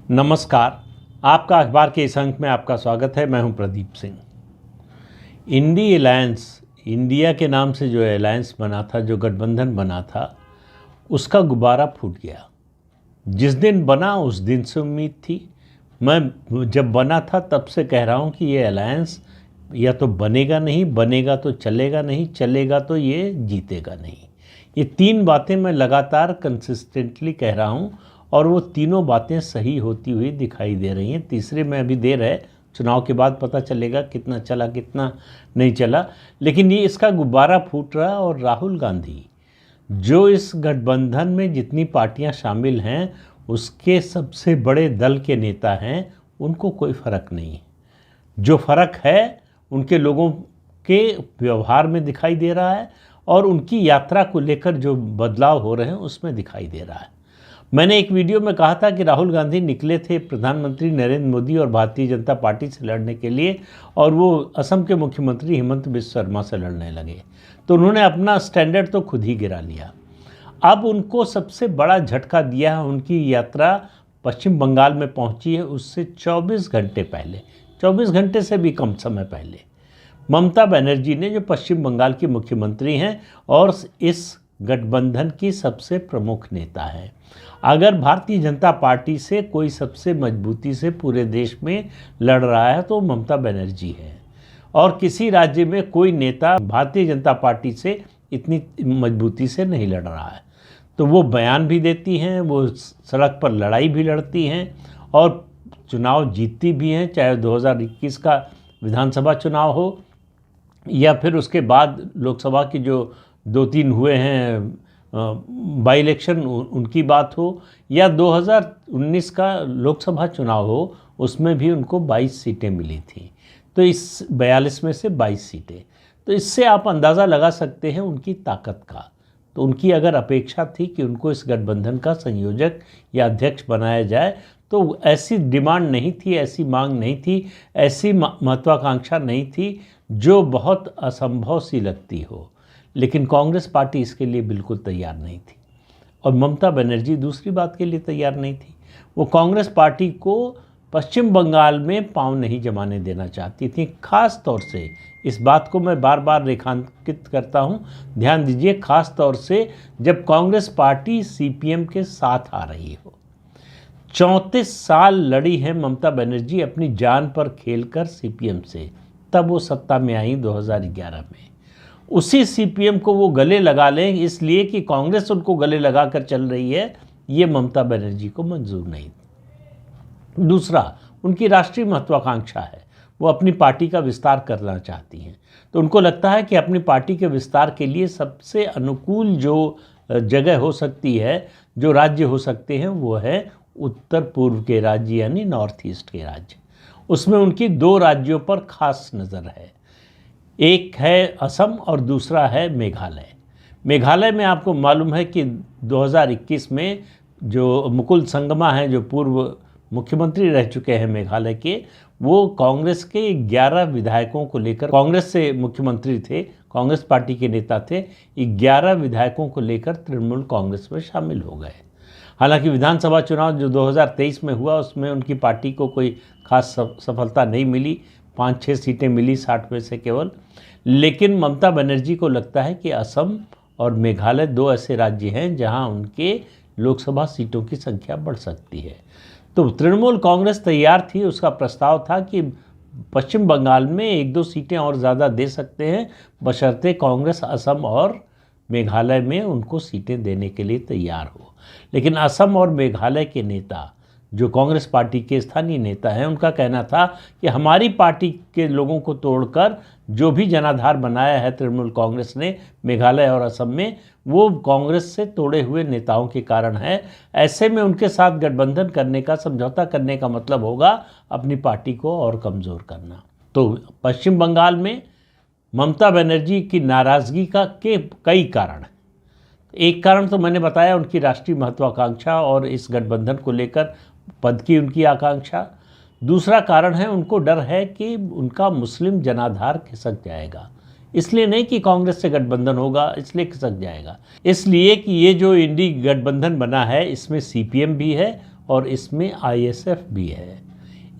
नमस्कार। आपका अखबार के इस अंक में आपका स्वागत है। मैं हूं Pradeep Singh. INDI alliance, India के नाम से जो अलायंस बना था, जो गठबंधन बना था, उसका गुब्बारा फूट गया। जिस दिन बना उस दिन से उम्मीद थी। मैं जब बना था तब से कह रहा हूं कि ये अलायंस या तो बनेगा नहीं, बनेगा तो चलेगा नहीं, चलेगा तो ये जीतेगा नहीं। ये तीन बातें मैं लगातार कंसिस्टेंटली कह रहा हूं और वो तीनों बातें सही होती हुई दिखाई दे रही हैं। तीसरे में अभी देर है, चुनाव के बाद पता चलेगा कितना चला कितना नहीं चला। लेकिन ये इसका गुब्बारा फूट रहा। और राहुल गांधी जो इस गठबंधन में जितनी पार्टियां शामिल हैं उसके सबसे बड़े दल के नेता हैं, उनको कोई फ़र्क नहीं है। जो फ़र्क है उनके लोगों के व्यवहार में दिखाई दे रहा है और उनकी यात्रा को लेकर जो बदलाव हो रहे हैं उसमें दिखाई दे रहा है। मैंने एक वीडियो में कहा था कि राहुल गांधी निकले थे प्रधानमंत्री नरेंद्र मोदी और भारतीय जनता पार्टी से लड़ने के लिए, और वो असम के मुख्यमंत्री हेमंत बिस्वा शर्मा से लड़ने लगे, तो उन्होंने अपना स्टैंडर्ड तो खुद ही गिरा लिया। अब उनको सबसे बड़ा झटका दिया है, उनकी यात्रा पश्चिम बंगाल में पहुंची है उससे 24 घंटे पहले, 24 घंटे से भी कम समय पहले ममता बनर्जी ने, जो पश्चिम बंगाल की मुख्यमंत्री हैं और इस गठबंधन की सबसे प्रमुख नेता है। अगर भारतीय जनता पार्टी से कोई सबसे मजबूती से पूरे देश में लड़ रहा है तो ममता बनर्जी है, और किसी राज्य में कोई नेता भारतीय जनता पार्टी से इतनी मजबूती से नहीं लड़ रहा है। तो वो बयान भी देती हैं, वो सड़क पर लड़ाई भी लड़ती हैं और चुनाव जीतती भी हैं, चाहे 2021 का विधानसभा चुनाव हो या फिर उसके बाद लोकसभा की जो 2-3 हुए हैं बाई इलेक्शन उनकी बात हो, या 2019 का लोकसभा चुनाव हो, उसमें भी उनको 22 सीटें मिली थी। तो इस 42 में से 22 सीटें, तो इससे आप अंदाज़ा लगा सकते हैं उनकी ताकत का। तो उनकी अगर अपेक्षा थी कि उनको इस गठबंधन का संयोजक या अध्यक्ष बनाया जाए, तो ऐसी डिमांड नहीं थी, ऐसी मांग नहीं थी, ऐसी महत्वाकांक्षा नहीं थी जो बहुत असंभव सी लगती हो। लेकिन कांग्रेस पार्टी इसके लिए बिल्कुल तैयार नहीं थी, और ममता बनर्जी दूसरी बात के लिए तैयार नहीं थी। वो कांग्रेस पार्टी को पश्चिम बंगाल में पांव नहीं जमाने देना चाहती थी। खास तौर से इस बात को मैं बार बार रेखांकित करता हूं, ध्यान दीजिए, खास तौर से जब कांग्रेस पार्टी सीपीएम के साथ आ रही हो। 34 साल लड़ी है ममता बनर्जी अपनी जान पर खेलकर सीपीएम से, तब वो सत्ता में आई 2011 में। उसी सीपीएम को वो गले लगा लें इसलिए कि कांग्रेस उनको गले लगाकर चल रही है, ये ममता बनर्जी को मंजूर नहीं। दूसरा, उनकी राष्ट्रीय महत्वाकांक्षा है, वो अपनी पार्टी का विस्तार करना चाहती हैं। तो उनको लगता है कि अपनी पार्टी के विस्तार के लिए सबसे अनुकूल जो जगह हो सकती है, जो राज्य हो सकते हैं, वो है उत्तर पूर्व के राज्य यानी नॉर्थ ईस्ट के राज्य। उसमें उनकी 2 राज्यों पर खास नज़र है, एक है असम और दूसरा है मेघालय। मेघालय में आपको मालूम है कि 2021 में जो मुकुल संगमा हैं, जो पूर्व मुख्यमंत्री रह चुके हैं मेघालय के, वो कांग्रेस के 11 विधायकों को लेकर, कांग्रेस से मुख्यमंत्री थे, कांग्रेस पार्टी के नेता थे, 11 विधायकों को लेकर तृणमूल कांग्रेस में शामिल हो गए। हालांकि विधानसभा चुनाव जो 2023 में हुआ उसमें उनकी पार्टी को कोई खास सफलता नहीं मिली, 5-6 सीटें मिली 60 में से केवल। लेकिन ममता बनर्जी को लगता है कि असम और मेघालय 2 ऐसे राज्य हैं जहां उनके लोकसभा सीटों की संख्या बढ़ सकती है। तो तृणमूल कांग्रेस तैयार थी, उसका प्रस्ताव था कि पश्चिम बंगाल में 1-2 सीटें और ज़्यादा दे सकते हैं, बशर्ते कांग्रेस असम और मेघालय में उनको सीटें देने के लिए तैयार हो। लेकिन असम और मेघालय के नेता, जो कांग्रेस पार्टी के स्थानीय नेता हैं, उनका कहना था कि हमारी पार्टी के लोगों को तोड़कर जो भी जनाधार बनाया है तृणमूल कांग्रेस ने मेघालय और असम में, वो कांग्रेस से तोड़े हुए नेताओं के कारण है। ऐसे में उनके साथ गठबंधन करने का, समझौता करने का मतलब होगा अपनी पार्टी को और कमज़ोर करना। तो पश्चिम बंगाल में ममता बनर्जी की नाराज़गी का के कई कारण हैं। एक कारण तो मैंने बताया, उनकी राष्ट्रीय महत्वाकांक्षा और इस गठबंधन को लेकर पद की उनकी आकांक्षा। दूसरा कारण है, उनको डर है कि उनका मुस्लिम जनाधार खिसक जाएगा। इसलिए नहीं कि कांग्रेस से गठबंधन होगा इसलिए खिसक जाएगा, इसलिए कि ये जो इंडी गठबंधन बना है इसमें सीपीएम भी है और इसमें आईएसएफ भी है,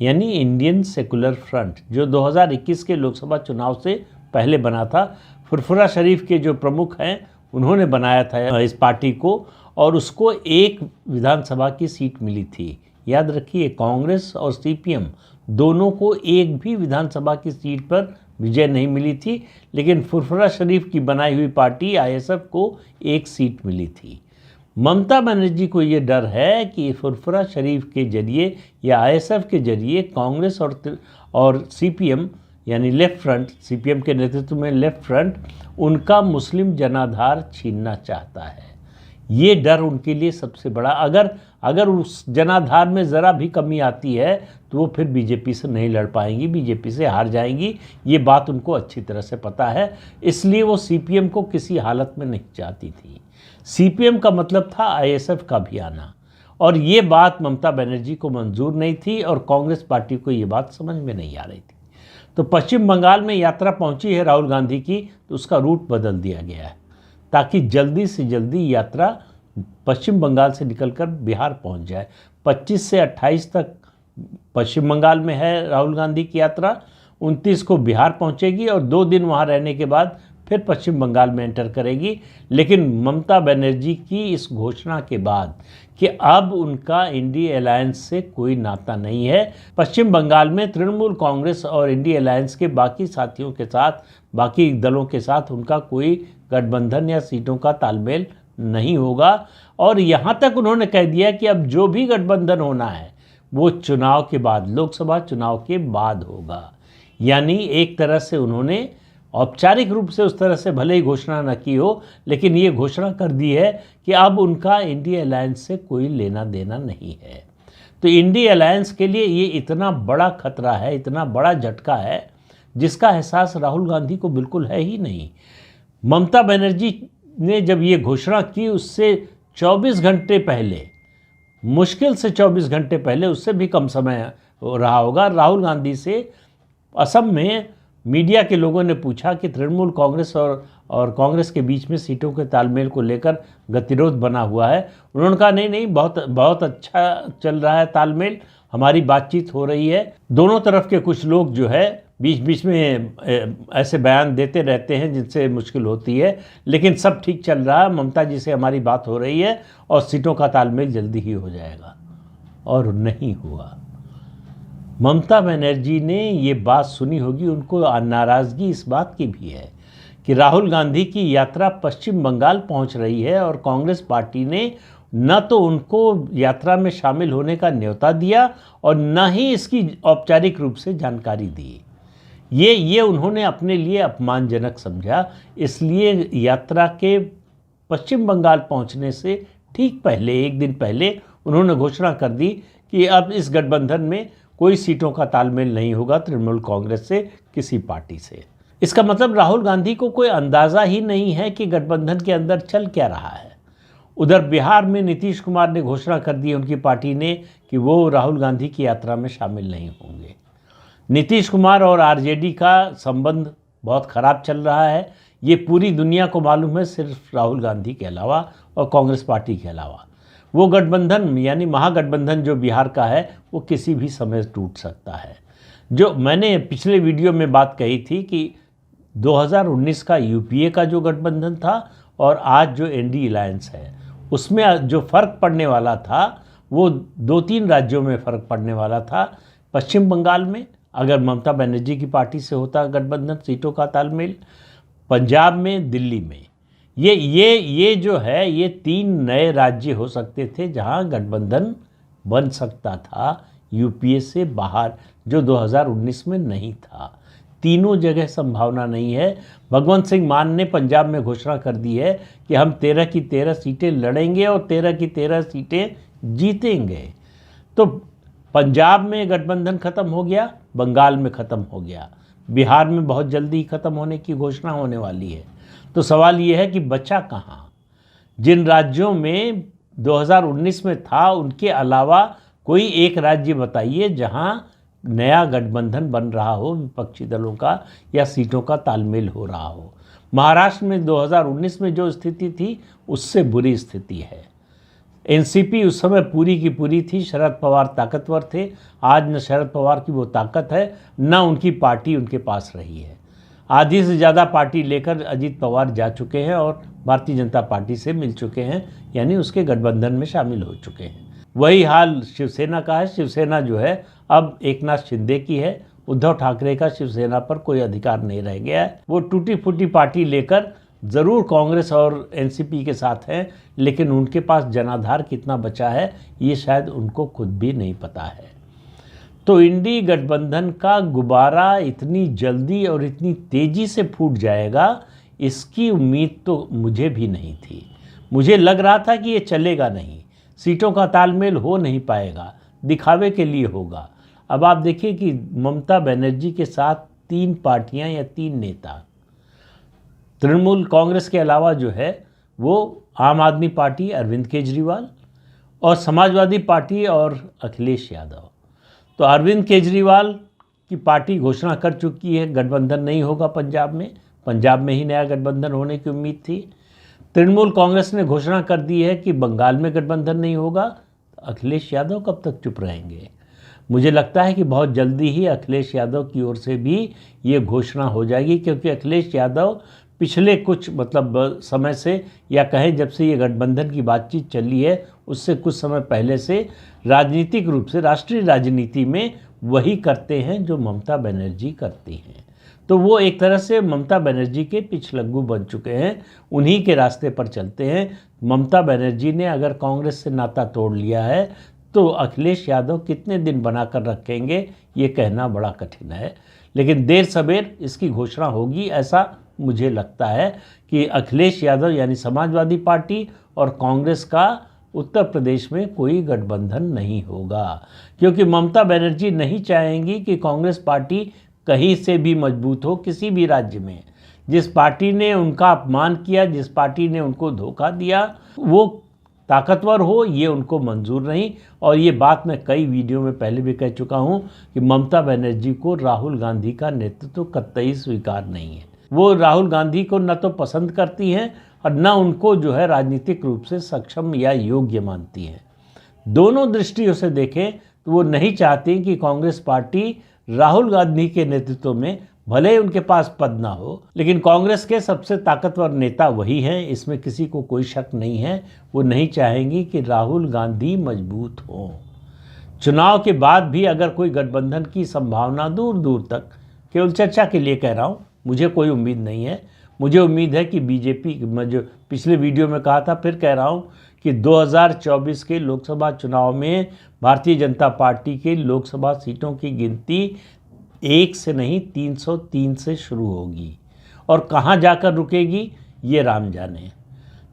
यानी इंडियन सेकुलर फ्रंट, जो 2021 के लोकसभा चुनाव से पहले बना था। फुरफुरा शरीफ के जो प्रमुख हैं उन्होंने बनाया था इस पार्टी को, और उसको एक विधानसभा की सीट मिली थी। याद रखिए, कांग्रेस और सीपीएम दोनों को एक भी विधानसभा की सीट पर विजय नहीं मिली थी, लेकिन फुरफुरा शरीफ की बनाई हुई पार्टी आईएसएफ को एक सीट मिली थी। ममता बनर्जी को ये डर है कि फुरफुरा शरीफ के जरिए या आईएसएफ के जरिए कांग्रेस और सीपीएम यानी लेफ्ट फ्रंट, सीपीएम के नेतृत्व में लेफ्ट फ्रंट, उनका मुस्लिम जनाधार छीनना चाहता है। ये डर उनके लिए सबसे बड़ा, अगर उस जनाधार में ज़रा भी कमी आती है तो वो फिर बीजेपी से नहीं लड़ पाएंगी, बीजेपी से हार जाएंगी। ये बात उनको अच्छी तरह से पता है, इसलिए वो सीपीएम को किसी हालत में नहीं चाहती थी। सीपीएम का मतलब था आईएसएफ का भी आना, और ये बात ममता बनर्जी को मंजूर नहीं थी और कांग्रेस पार्टी को ये बात समझ में नहीं आ रही थी। तो पश्चिम बंगाल में यात्रा पहुंची है राहुल गांधी की, तो उसका रूट बदल दिया गया है ताकि जल्दी से जल्दी यात्रा पश्चिम बंगाल से निकलकर बिहार पहुंच जाए। 25 से 28 तक पश्चिम बंगाल में है राहुल गांधी की यात्रा, 29 को बिहार पहुंचेगी और 2 दिन वहां रहने के बाद फिर पश्चिम बंगाल में एंटर करेगी। लेकिन ममता बनर्जी की इस घोषणा के बाद कि अब उनका इंडी अलायंस से कोई नाता नहीं है, पश्चिम बंगाल में तृणमूल कांग्रेस और इंडी अलायंस के बाकी साथियों के साथ, बाकी दलों के साथ उनका कोई गठबंधन या सीटों का तालमेल नहीं होगा। और यहाँ तक उन्होंने कह दिया कि अब जो भी गठबंधन होना है वो चुनाव के बाद, लोकसभा चुनाव के बाद होगा। यानी एक तरह से उन्होंने औपचारिक रूप से उस तरह से भले ही घोषणा न की हो, लेकिन ये घोषणा कर दी है कि अब उनका इंडी अलायंस से कोई लेना देना नहीं है। तो इंडी अलायंस के लिए ये इतना बड़ा खतरा है, इतना बड़ा झटका है, जिसका एहसास राहुल गांधी को बिल्कुल है ही नहीं। ममता बनर्जी ने जब ये घोषणा की उससे 24 घंटे पहले, मुश्किल से 24 घंटे पहले, उससे भी कम समय रहा होगा, राहुल गांधी से असम में मीडिया के लोगों ने पूछा कि तृणमूल कांग्रेस और कांग्रेस के बीच में सीटों के तालमेल को लेकर गतिरोध बना हुआ है। उन्होंने कहा नहीं, बहुत अच्छा चल रहा है तालमेल, हमारी बातचीत हो रही है। दोनों तरफ के कुछ लोग जो है बीच बीच में ऐसे बयान देते रहते हैं जिनसे मुश्किल होती है, लेकिन सब ठीक चल रहा है, ममता जी से हमारी बात हो रही है और सीटों का तालमेल जल्दी ही हो जाएगा। और नहीं हुआ। ममता बनर्जी ने ये बात सुनी होगी, उनको नाराज़गी इस बात की भी है कि राहुल गांधी की यात्रा पश्चिम बंगाल पहुंच रही है और कांग्रेस पार्टी ने न तो उनको यात्रा में शामिल होने का न्योता दिया और न ही इसकी औपचारिक रूप से जानकारी दी। ये उन्होंने अपने लिए अपमानजनक समझा। इसलिए यात्रा के पश्चिम बंगाल पहुंचने से ठीक पहले, एक दिन पहले, उन्होंने घोषणा कर दी कि अब इस गठबंधन में कोई सीटों का तालमेल नहीं होगा तृणमूल कांग्रेस से, किसी पार्टी से। इसका मतलब राहुल गांधी को कोई अंदाज़ा ही नहीं है कि गठबंधन के अंदर चल क्या रहा है। उधर बिहार में नीतीश कुमार ने घोषणा कर दी, उनकी पार्टी ने, कि वो राहुल गांधी की यात्रा में शामिल नहीं होंगे। नीतीश कुमार और आरजेडी का संबंध बहुत ख़राब चल रहा है, ये पूरी दुनिया को मालूम है, सिर्फ राहुल गांधी के अलावा और कांग्रेस पार्टी के अलावा। वो गठबंधन यानी महागठबंधन जो बिहार का है वो किसी भी समय टूट सकता है। जो मैंने पिछले वीडियो में बात कही थी कि 2019 का यूपीए का जो गठबंधन था और आज जो एनडी अलायंस है, उसमें जो फ़र्क पड़ने वाला था वो 2-3 राज्यों में फ़र्क पड़ने वाला था। पश्चिम बंगाल में अगर ममता बनर्जी की पार्टी से होता गठबंधन सीटों का तालमेल, पंजाब में, दिल्ली में, ये जो है ये 3 नए राज्य हो सकते थे जहां गठबंधन बन सकता था यूपीए से बाहर, जो 2019 में नहीं था। तीनों जगह संभावना नहीं है। भगवंत सिंह मान ने पंजाब में घोषणा कर दी है कि हम 13 की 13 सीटें लड़ेंगे और 13 की 13 सीटें जीतेंगे। तो पंजाब में गठबंधन खत्म हो गया, बंगाल में खत्म हो गया, बिहार में बहुत जल्दी खत्म होने की घोषणा होने वाली है। तो सवाल ये है कि बचा कहाँ? जिन राज्यों में 2019 में था उनके अलावा कोई एक राज्य बताइए जहां नया गठबंधन बन रहा हो विपक्षी दलों का या सीटों का तालमेल हो रहा हो। महाराष्ट्र में 2019 में जो स्थिति थी उससे बुरी स्थिति है। एनसीपी उस समय पूरी की पूरी थी, शरद पवार ताकतवर थे। आज न शरद पवार की वो ताकत है, न उनकी पार्टी उनके पास रही है। आधी से ज़्यादा पार्टी लेकर अजीत पवार जा चुके हैं और भारतीय जनता पार्टी से मिल चुके हैं, यानी उसके गठबंधन में शामिल हो चुके हैं। वही हाल शिवसेना का है। शिवसेना जो है अब एकनाथ शिंदे की है। उद्धव ठाकरे का शिवसेना पर कोई अधिकार नहीं रह गया है। वो टूटी फूटी पार्टी लेकर ज़रूर कांग्रेस और एनसीपी के साथ हैं, लेकिन उनके पास जनाधार कितना बचा है ये शायद उनको खुद भी नहीं पता है। तो इंडी गठबंधन का गुब्बारा इतनी जल्दी और इतनी तेज़ी से फूट जाएगा, इसकी उम्मीद तो मुझे भी नहीं थी। मुझे लग रहा था कि ये चलेगा नहीं, सीटों का तालमेल हो नहीं पाएगा, दिखावे के लिए होगा। अब आप देखिए कि ममता बनर्जी के साथ 3 पार्टियां या 3 नेता, तृणमूल कांग्रेस के अलावा जो है वो आम आदमी पार्टी अरविंद केजरीवाल और समाजवादी पार्टी और अखिलेश यादव। तो अरविंद केजरीवाल की पार्टी घोषणा कर चुकी है गठबंधन नहीं होगा पंजाब में ही नया गठबंधन होने की उम्मीद थी। तृणमूल कांग्रेस ने घोषणा कर दी है कि बंगाल में गठबंधन नहीं होगा। अखिलेश यादव कब तक चुप रहेंगे? मुझे लगता है कि बहुत जल्दी ही अखिलेश यादव की ओर से भी ये घोषणा हो जाएगी, क्योंकि अखिलेश यादव पिछले कुछ समय से, या कहें जब से ये गठबंधन की बातचीत चली है उससे कुछ समय पहले से राजनीतिक रूप से राष्ट्रीय राजनीति में वही करते हैं जो ममता बनर्जी करती हैं। तो वो एक तरह से ममता बनर्जी के पिछलग्गू बन चुके हैं, उन्हीं के रास्ते पर चलते हैं। ममता बनर्जी ने अगर कांग्रेस से नाता तोड़ लिया है तो अखिलेश यादव कितने दिन बनाकर रखेंगे ये कहना बड़ा कठिन है, लेकिन देर सवेर इसकी घोषणा होगी। ऐसा मुझे लगता है कि अखिलेश यादव यानी समाजवादी पार्टी और कांग्रेस का उत्तर प्रदेश में कोई गठबंधन नहीं होगा, क्योंकि ममता बनर्जी नहीं चाहेंगी कि कांग्रेस पार्टी कहीं से भी मजबूत हो किसी भी राज्य में। जिस पार्टी ने उनका अपमान किया, जिस पार्टी ने उनको धोखा दिया, वो ताकतवर हो ये उनको मंजूर नहीं। और ये बात मैं कई वीडियो में पहले भी कह चुका हूँ कि ममता बनर्जी को राहुल गांधी का नेतृत्व कतई स्वीकार नहीं है। वो राहुल गांधी को न तो पसंद करती हैं और न उनको जो है राजनीतिक रूप से सक्षम या योग्य मानती हैं। दोनों दृष्टियों से देखें तो वो नहीं चाहती कि कांग्रेस पार्टी राहुल गांधी के नेतृत्व में, भले ही उनके पास पद ना हो, लेकिन कांग्रेस के सबसे ताकतवर नेता वही हैं, इसमें किसी को कोई शक नहीं है। वो नहीं चाहेंगी कि राहुल गांधी मजबूत हों। चुनाव के बाद भी अगर कोई गठबंधन की संभावना दूर दूर तक, केवल चर्चा के लिए कह रहा हूँ, मुझे कोई उम्मीद नहीं है। मुझे उम्मीद है कि बीजेपी, मैं जो पिछले वीडियो में कहा था फिर कह रहा हूँ कि 2024 के लोकसभा चुनाव में भारतीय जनता पार्टी के लोकसभा सीटों की गिनती 1 से नहीं 303 से शुरू होगी, और कहाँ जाकर रुकेगी ये राम जाने।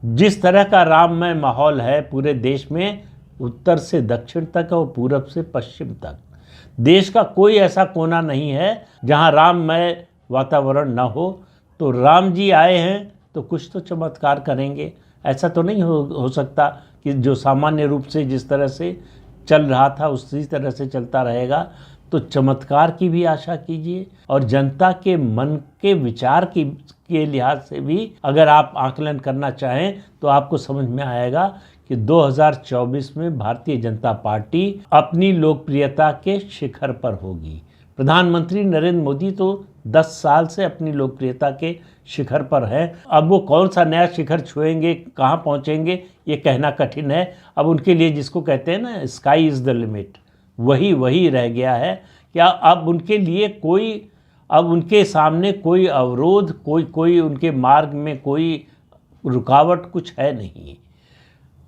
जिस तरह का राममय माहौल है पूरे देश में, उत्तर से दक्षिण तक और पूरब से पश्चिम तक, देश का कोई ऐसा कोना नहीं है जहाँ राममय वातावरण न हो। तो राम जी आए हैं तो कुछ तो चमत्कार करेंगे। ऐसा तो नहीं हो सकता कि जो सामान्य रूप से जिस तरह से चल रहा था उसी तरह से चलता रहेगा। तो चमत्कार की भी आशा कीजिए, और जनता के मन के विचार के लिहाज से भी अगर आप आकलन करना चाहें तो आपको समझ में आएगा कि 2024 में भारतीय जनता पार्टी अपनी लोकप्रियता के शिखर पर होगी। प्रधानमंत्री नरेंद्र मोदी तो 10 साल से अपनी लोकप्रियता के शिखर पर है। अब वो कौन सा नया शिखर छुएंगे, कहाँ पहुँचेंगे ये कहना कठिन है। अब उनके लिए जिसको कहते हैं ना स्काई इज़ द लिमिट, वही रह गया है। क्या अब उनके लिए अब उनके सामने कोई अवरोध, कोई उनके मार्ग में कोई रुकावट कुछ है नहीं।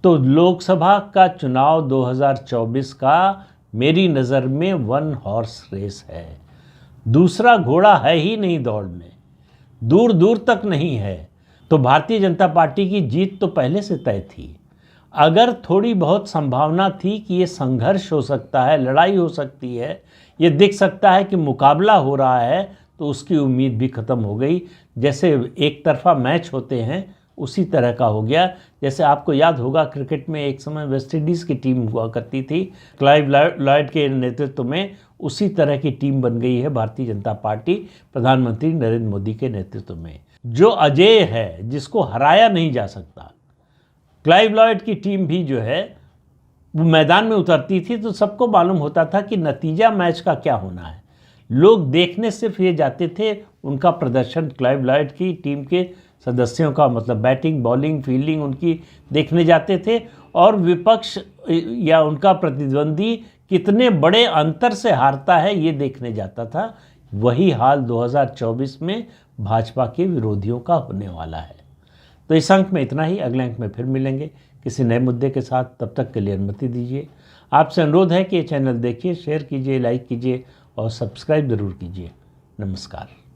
तो लोकसभा का चुनाव 2024 का मेरी नज़र में 1 हॉर्स रेस है। दूसरा घोड़ा है ही नहीं दौड़ में, दूर दूर तक नहीं है। तो भारतीय जनता पार्टी की जीत तो पहले से तय थी। अगर थोड़ी बहुत संभावना थी कि ये संघर्ष हो सकता है, लड़ाई हो सकती है, ये दिख सकता है कि मुकाबला हो रहा है, तो उसकी उम्मीद भी ख़त्म हो गई। जैसे एक तरफा मैच होते हैं उसी तरह का हो गया। जैसे आपको याद होगा क्रिकेट में एक समय वेस्ट इंडीज़ की टीम हुआ करती थी क्लाइव लॉयड के नेतृत्व में, उसी तरह की टीम बन गई है भारतीय जनता पार्टी प्रधानमंत्री नरेंद्र मोदी के नेतृत्व में, जो अजेय है, जिसको हराया नहीं जा सकता। क्लाइव लॉयड की टीम भी जो है वो मैदान में उतरती थी तो सबको मालूम होता था कि नतीजा मैच का क्या होना है। लोग देखने सिर्फ ये जाते थे, उनका प्रदर्शन क्लाइव लॉयड की टीम के सदस्यों का, मतलब बैटिंग बॉलिंग फील्डिंग उनकी देखने जाते थे, और विपक्ष या उनका प्रतिद्वंदी कितने बड़े अंतर से हारता है ये देखने जाता था। वही हाल 2024 में भाजपा के विरोधियों का होने वाला है। तो इस अंक में इतना ही, अगले अंक में फिर मिलेंगे किसी नए मुद्दे के साथ। तब तक के लिए अनुमति दीजिए। आपसे अनुरोध है कि ये चैनल देखिए, शेयर कीजिए, लाइक कीजिए और सब्सक्राइब ज़रूर कीजिए। नमस्कार।